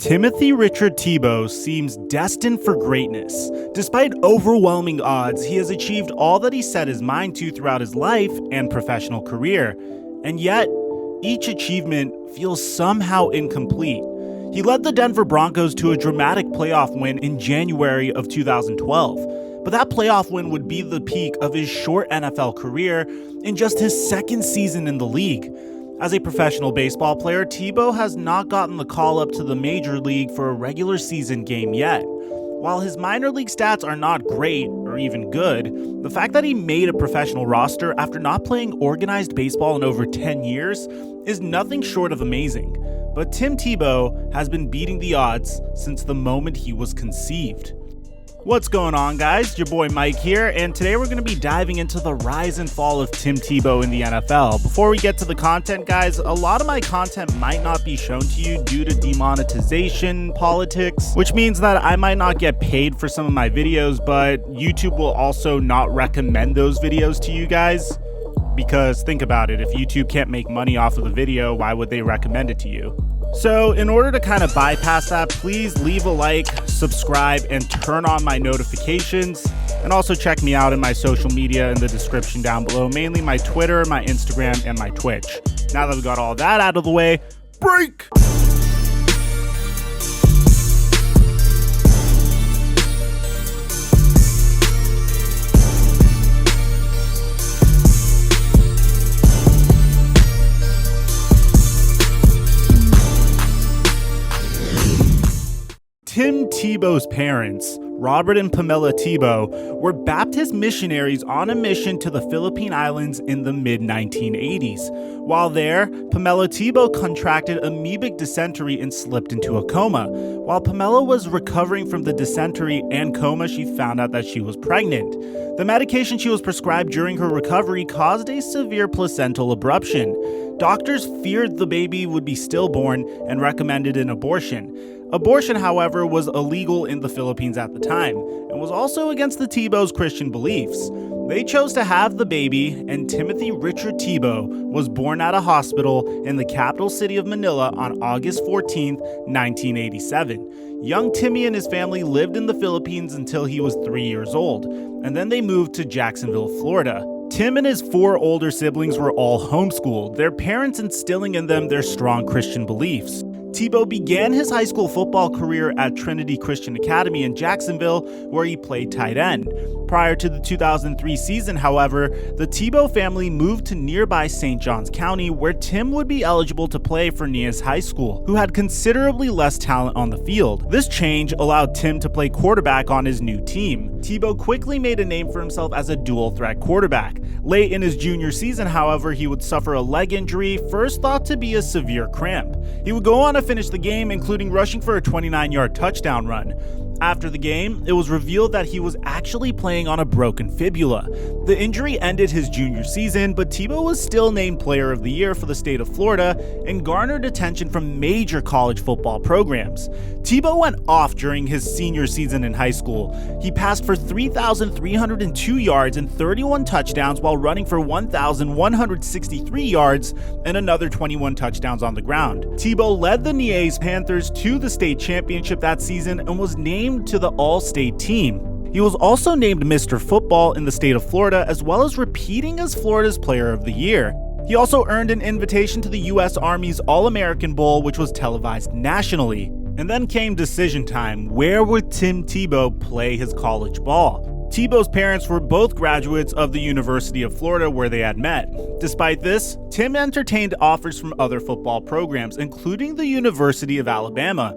Timothy Richard Tebow seems destined for greatness. Despite overwhelming odds, he has achieved all that he set his mind to throughout his life and professional career. And yet, each achievement feels somehow incomplete. He led the Denver Broncos to a dramatic playoff win in January of 2012. But that playoff win would be the peak of his short NFL career in just his second season in the league. As a professional baseball player, Tebow has not gotten the call up to the major league for a regular season game yet. While his minor league stats are not great or even good, the fact that he made a professional roster after not playing organized baseball in over 10 years is nothing short of amazing. But Tim Tebow has been beating the odds since the moment he was conceived. What's going on, guys? Your boy Mike here, and today we're going to be diving into the rise and fall of Tim Tebow in the NFL. Before we get to the content, guys, a lot of my content might not be shown to you due to demonetization politics, which means that I might not get paid for some of my videos, but YouTube will also not recommend those videos to you guys. Because think about it, if YouTube can't make money off of the video, why would they recommend it to you? So in order to kind of bypass that, please leave a like, subscribe, and turn on my notifications. And also check me out in my social media in the description down below, mainly my Twitter, my Instagram, and my Twitch. Now that we got all that out of the way, break! Tim Tebow's parents, Robert and Pamela Tebow, were Baptist missionaries on a mission to the Philippine Islands in the mid-1980s. While there, Pamela Tebow contracted amoebic dysentery and slipped into a coma. While Pamela was recovering from the dysentery and coma, she found out that she was pregnant. The medication she was prescribed during her recovery caused a severe placental abruption. Doctors feared the baby would be stillborn and recommended an abortion. Abortion, however, was illegal in the Philippines at the time, and was also against the Tebow's Christian beliefs. They chose to have the baby, and Timothy Richard Tebow was born at a hospital in the capital city of Manila on August 14, 1987. Young Timmy and his family lived in the Philippines until he was 3 years old, and then they moved to Jacksonville, Florida. Tim and his 4 older siblings were all homeschooled, their parents instilling in them their strong Christian beliefs. Tebow began his high school football career at Trinity Christian Academy in Jacksonville, where he played tight end. Prior to the 2003 season, however, the Tebow family moved to nearby St. Johns County, where Tim would be eligible to play for Nias High School, who had considerably less talent on the field. This change allowed Tim to play quarterback on his new team. Tebow quickly made a name for himself as a dual-threat quarterback. Late in his junior season, however, he would suffer a leg injury, first thought to be a severe cramp. He would go on to finish the game, including rushing for a 29-yard touchdown run. After the game, it was revealed that he was actually playing on a broken fibula. The injury ended his junior season, but Tebow was still named Player of the Year for the state of Florida and garnered attention from major college football programs. Tebow went off during his senior season in high school. He passed for 3,302 yards and 31 touchdowns while running for 1,163 yards and another 21 touchdowns on the ground. Tebow led the Nias Panthers to the state championship that season and was named to the All-State team. He was also named Mr. Football in the state of Florida, as well as repeating as Florida's Player of the Year. He also earned an invitation to the U.S. Army's All-American Bowl, which was televised nationally. And then came decision time. Where would Tim Tebow play his college ball? Tebow's parents were both graduates of the University of Florida, where they had met. Despite this, Tim entertained offers from other football programs, including the University of Alabama.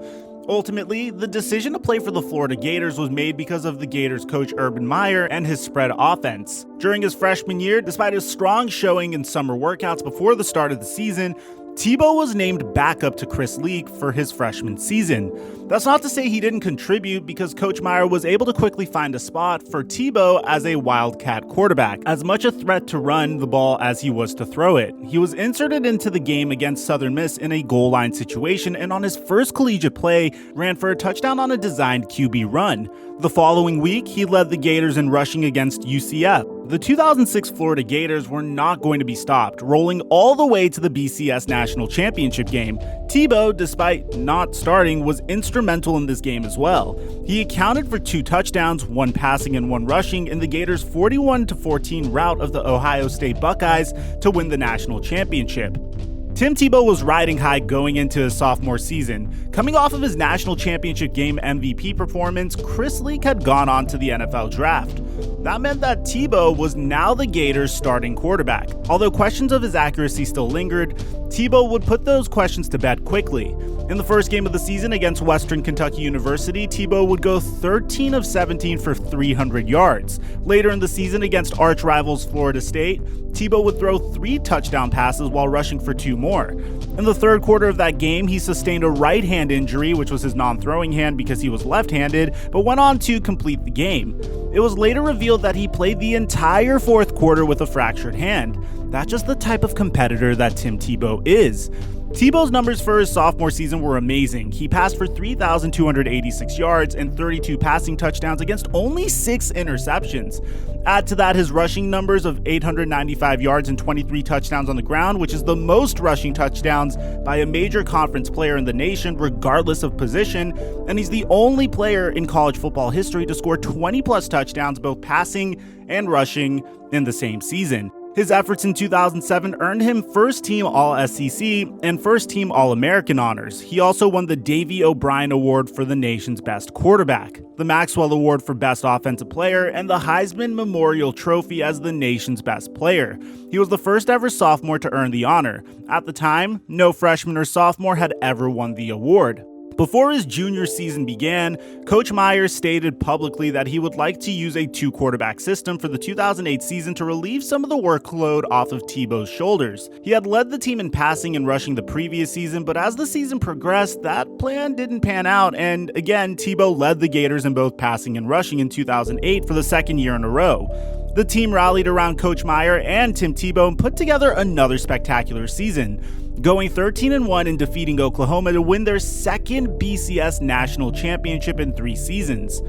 Ultimately, the decision to play for the Florida Gators was made because of the Gators coach Urban Meyer and his spread offense. During his freshman year, despite his strong showing in summer workouts before the start of the season, Tebow was named backup to Chris Leak for his freshman season. That's not to say he didn't contribute, because Coach Meyer was able to quickly find a spot for Tebow as a wildcat quarterback, as much a threat to run the ball as he was to throw it. He was inserted into the game against Southern Miss in a goal line situation, and on his first collegiate play, ran for a touchdown on a designed QB run. The following week, he led the Gators in rushing against UCF. The 2006 Florida Gators were not going to be stopped, rolling all the way to the BCS National Championship game. Tebow, despite not starting, was instrumental in this game as well. He accounted for 2 touchdowns, 1 passing and 1 rushing, in the Gators' 41-14 rout of the Ohio State Buckeyes to win the national championship. Tim Tebow was riding high going into his sophomore season. Coming off of his national championship game MVP performance, Chris Leak had gone on to the NFL draft. That meant that Tebow was now the Gators' starting quarterback. Although questions of his accuracy still lingered, Tebow would put those questions to bed quickly. In the first game of the season against Western Kentucky University, Tebow would go 13 of 17 for 300 yards. Later in the season against arch rivals Florida State, Tebow would throw 3 touchdown passes while rushing for 2 more. In the third quarter of that game, he sustained a right hand injury, which was his non-throwing hand because he was left-handed, but went on to complete the game. It was later revealed that he played the entire fourth quarter with a fractured hand. That's just the type of competitor that Tim Tebow is. Tebow's numbers for his sophomore season were amazing. He passed for 3,286 yards and 32 passing touchdowns against only 6 interceptions. Add to that his rushing numbers of 895 yards and 23 touchdowns on the ground, which is the most rushing touchdowns by a major conference player in the nation, regardless of position, and he's the only player in college football history to score 20-plus touchdowns, both passing and rushing, in the same season. His efforts in 2007 earned him first-team All-SEC and first-team All-American honors. He also won the Davey O'Brien Award for the nation's best quarterback, the Maxwell Award for best offensive player, and the Heisman Memorial Trophy as the nation's best player. He was the first ever sophomore to earn the honor. At the time, no freshman or sophomore had ever won the award. Before his junior season began, Coach Myers stated publicly that he would like to use a 2-quarterback system for the 2008 season to relieve some of the workload off of Tebow's shoulders. He had led the team in passing and rushing the previous season, but as the season progressed, that plan didn't pan out, and again, Tebow led the Gators in both passing and rushing in 2008 for the second year in a row. The team rallied around Coach Meyer and Tim Tebow and put together another spectacular season, going 13-1 and defeating Oklahoma to win their second BCS national championship in 3 seasons.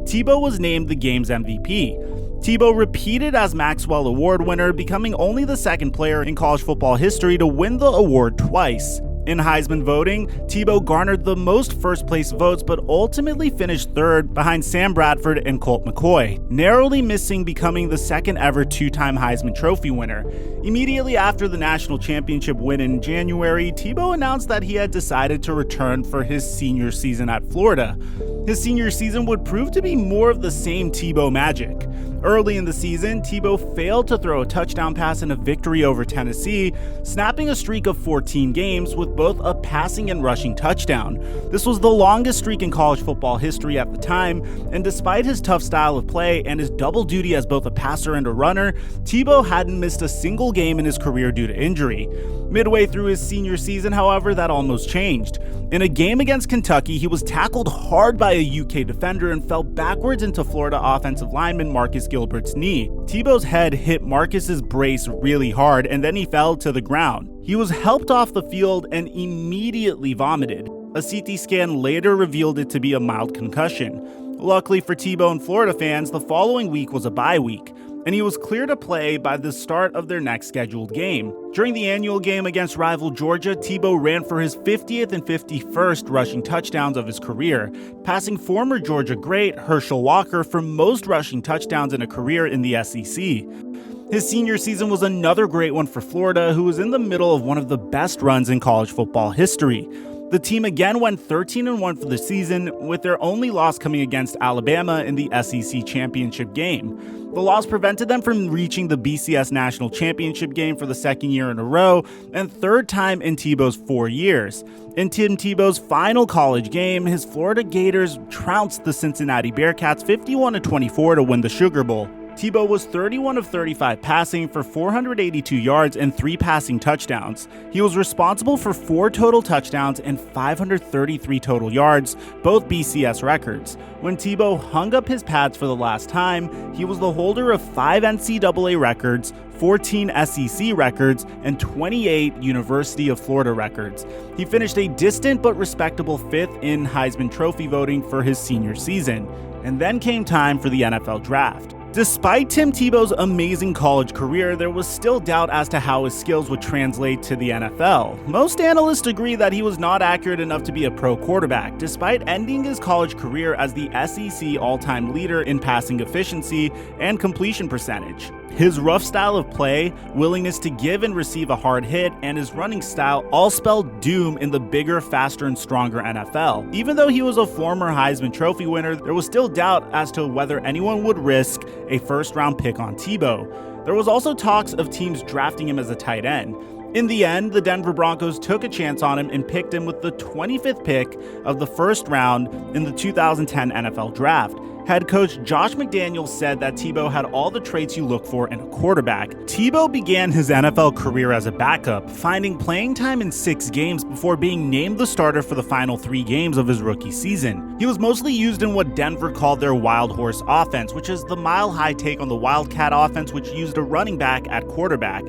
Tebow was named the game's MVP. Tebow repeated as Maxwell Award winner, becoming only the second player in college football history to win the award twice. In Heisman voting, Tebow garnered the most first-place votes but ultimately finished third behind Sam Bradford and Colt McCoy, narrowly missing becoming the second ever 2-time Heisman Trophy winner. Immediately after the national championship win in January, Tebow announced that he had decided to return for his senior season at Florida. His senior season would prove to be more of the same Tebow magic. Early in the season, Tebow failed to throw a touchdown pass in a victory over Tennessee, snapping a streak of 14 games with both a passing and rushing touchdown. This was the longest streak in college football history at the time, and despite his tough style of play and his double duty as both a passer and a runner, Tebow hadn't missed a single game in his career due to injury. Midway through his senior season, however, that almost changed. In a game against Kentucky, he was tackled hard by a UK defender and fell backwards into Florida offensive lineman Marcus Gilbert's knee. Tebow's head hit Marcus's brace really hard, and then he fell to the ground. He was helped off the field and immediately vomited. A CT scan later revealed it to be a mild concussion. Luckily for Tebow and Florida fans, the following week was a bye week, and he was clear to play by the start of their next scheduled game. During the annual game against rival Georgia, Tebow ran for his 50th and 51st rushing touchdowns of his career, passing former Georgia great Herschel Walker for most rushing touchdowns in a career in the SEC. His senior season was another great one for Florida, who was in the middle of one of the best runs in college football history. The team again went 13-1 for the season, with their only loss coming against Alabama in the SEC championship game. The loss prevented them from reaching the BCS National Championship game for the second year in a row and third time in Tebow's 4 years. In Tim Tebow's final college game, his Florida Gators trounced the Cincinnati Bearcats 51-24 to win the Sugar Bowl. Tebow was 31 of 35 passing for 482 yards and 3 passing touchdowns. He was responsible for 4 total touchdowns and 533 total yards, both BCS records. When Tebow hung up his pads for the last time, he was the holder of 5 NCAA records, 14 SEC records, and 28 University of Florida records. He finished a distant but respectable 5th in Heisman Trophy voting for his senior season. And then came time for the NFL Draft. Despite Tim Tebow's amazing college career, there was still doubt as to how his skills would translate to the NFL. Most analysts agree that he was not accurate enough to be a pro quarterback, despite ending his college career as the SEC all-time leader in passing efficiency and completion percentage. His rough style of play, willingness to give and receive a hard hit, and his running style all spelled doom in the bigger, faster, and stronger NFL. Even though he was a former Heisman Trophy winner, there was still doubt as to whether anyone would risk a first-round pick on Tebow. There was also talks of teams drafting him as a tight end. In the end, the Denver Broncos took a chance on him and picked him with the 25th pick of the first round in the 2010 NFL Draft. Head coach Josh McDaniels said that Tebow had all the traits you look for in a quarterback. Tebow began his NFL career as a backup, finding playing time in 6 games before being named the starter for the final 3 games of his rookie season. He was mostly used in what Denver called their wild horse offense, which is the mile-high take on the Wildcat offense, which used a running back at quarterback.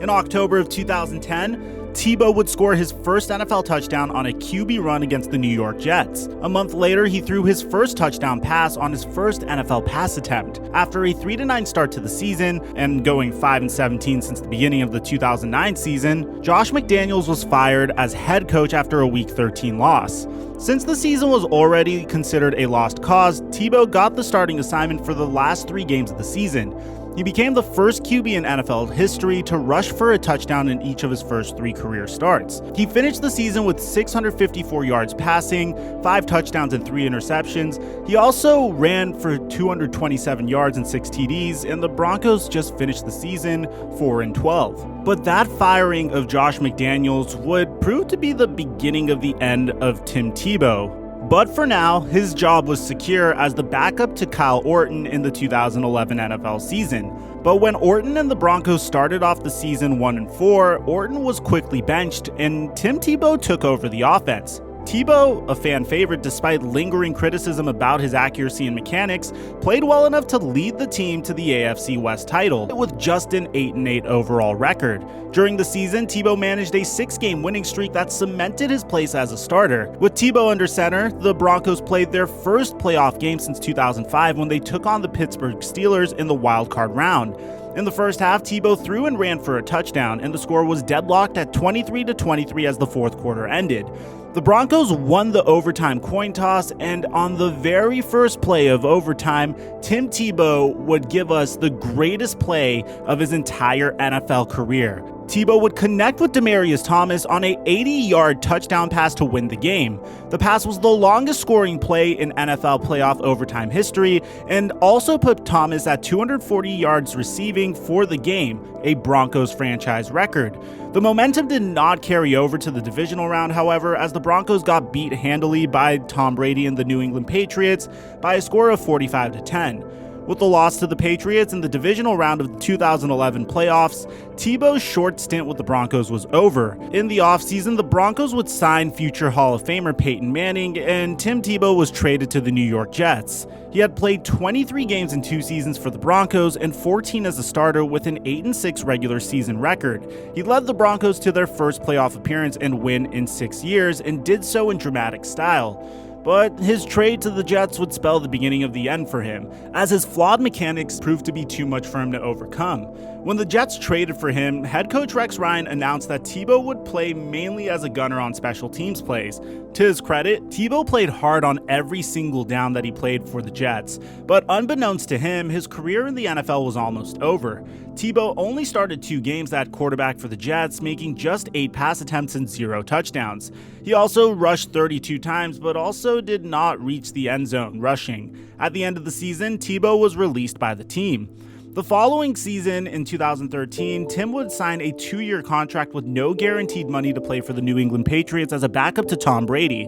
In October of 2010, Tebow would score his first NFL touchdown on a QB run against the New York Jets. A month later, he threw his first touchdown pass on his first NFL pass attempt. After a 3-9 start to the season, and going 5-17 since the beginning of the 2009 season, Josh McDaniels was fired as head coach after a Week 13 loss. Since the season was already considered a lost cause, Tebow got the starting assignment for the last 3 games of the season. He became the first QB in NFL history to rush for a touchdown in each of his first 3 career starts. He finished the season with 654 yards passing, 5 touchdowns and 3 interceptions. He also ran for 227 yards and 6 TDs, and the Broncos just finished the season 4-12. But that firing of Josh McDaniels would prove to be the beginning of the end of Tim Tebow. But for now, his job was secure as the backup to Kyle Orton in the 2011 NFL season. But when Orton and the Broncos started off the season 1-4, Orton was quickly benched and Tim Tebow took over the offense. Tebow, a fan favorite despite lingering criticism about his accuracy and mechanics, played well enough to lead the team to the AFC West title with just an 8-8 overall record. During the season, Tebow managed a 6-game winning streak that cemented his place as a starter. With Tebow under center, the Broncos played their first playoff game since 2005 when they took on the Pittsburgh Steelers in the wild card round. In the first half, Tebow threw and ran for a touchdown, and the score was deadlocked at 23-23 as the fourth quarter ended. The Broncos won the overtime coin toss, and on the very first play of overtime, Tim Tebow would give us the greatest play of his entire NFL career. Tebow would connect with Demaryius Thomas on a 80-yard touchdown pass to win the game. The pass was the longest scoring play in NFL playoff overtime history and also put Thomas at 240 yards receiving for the game, a Broncos franchise record. The momentum did not carry over to the divisional round, however, as the Broncos got beat handily by Tom Brady and the New England Patriots by a score of 45-10. With the loss to the Patriots in the divisional round of the 2011 playoffs, Tebow's short stint with the Broncos was over. In the offseason, the Broncos would sign future Hall of Famer Peyton Manning, and Tim Tebow was traded to the New York Jets. He had played 23 games in 2 seasons for the Broncos and 14 as a starter with an 8-6 regular season record. He led the Broncos to their first playoff appearance and win in 6 years, and did so in dramatic style. But his trade to the Jets would spell the beginning of the end for him, as his flawed mechanics proved to be too much for him to overcome. When the Jets traded for him, head coach Rex Ryan announced that Tebow would play mainly as a gunner on special teams plays. To his credit, Tebow played hard on every single down that he played for the Jets, but unbeknownst to him, his career in the NFL was almost over. Tebow only started 2 games at quarterback for the Jets, making just 8 pass attempts and 0 touchdowns. He also rushed 32 times, but also did not reach the end zone rushing. At the end of the season, Tebow was released by the team. The following season, in 2013, Tim would sign a 2-year contract with no guaranteed money to play for the New England Patriots as a backup to Tom Brady.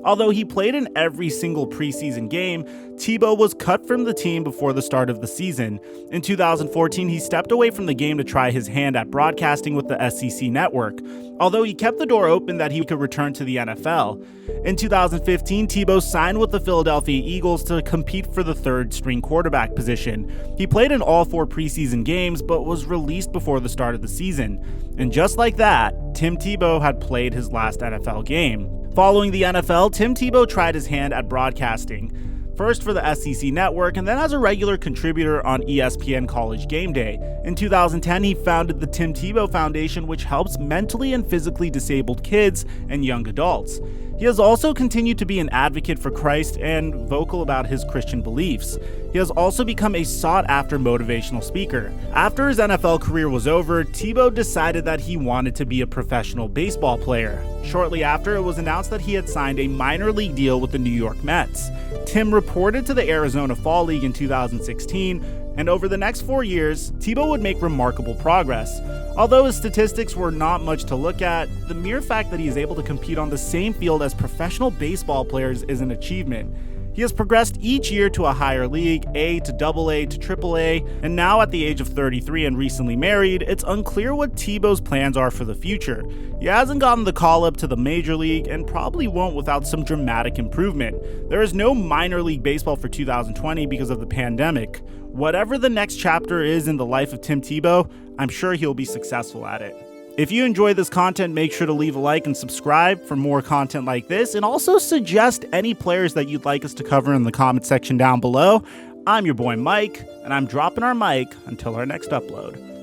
Although he played in every single preseason game, Tebow was cut from the team before the start of the season. In 2014, he stepped away from the game to try his hand at broadcasting with the SEC network, although he kept the door open that he could return to the NFL. In 2015, Tebow signed with the Philadelphia Eagles to compete for the third-string quarterback position. He played in all 4 preseason games, but was released before the start of the season. And just like that, Tim Tebow had played his last NFL game. Following the NFL, Tim Tebow tried his hand at broadcasting, first for the SEC network and then as a regular contributor on ESPN College Game Day. In 2010, he founded the Tim Tebow Foundation, which helps mentally and physically disabled kids and young adults. He has also continued to be an advocate for Christ and vocal about his Christian beliefs. He has also become a sought-after motivational speaker. After his NFL career was over, Tebow decided that he wanted to be a professional baseball player. Shortly after, it was announced that he had signed a minor league deal with the New York Mets. Tim reported to the Arizona Fall League in 2016, and over the next 4 years, Tebow would make remarkable progress. Although his statistics were not much to look at, the mere fact that he is able to compete on the same field as professional baseball players is an achievement. He has progressed each year to a higher league, A to AA to AAA, and now at the age of 33 and recently married, it's unclear what Tebow's plans are for the future. He hasn't gotten the call up to the major league and probably won't without some dramatic improvement. There is no minor league baseball for 2020 because of the pandemic. Whatever the next chapter is in the life of Tim Tebow, I'm sure he'll be successful at it. If you enjoy this content, make sure to leave a like and subscribe for more content like this, and also suggest any players that you'd like us to cover in the comment section down below. I'm your boy Mike, and I'm dropping our mic until our next upload.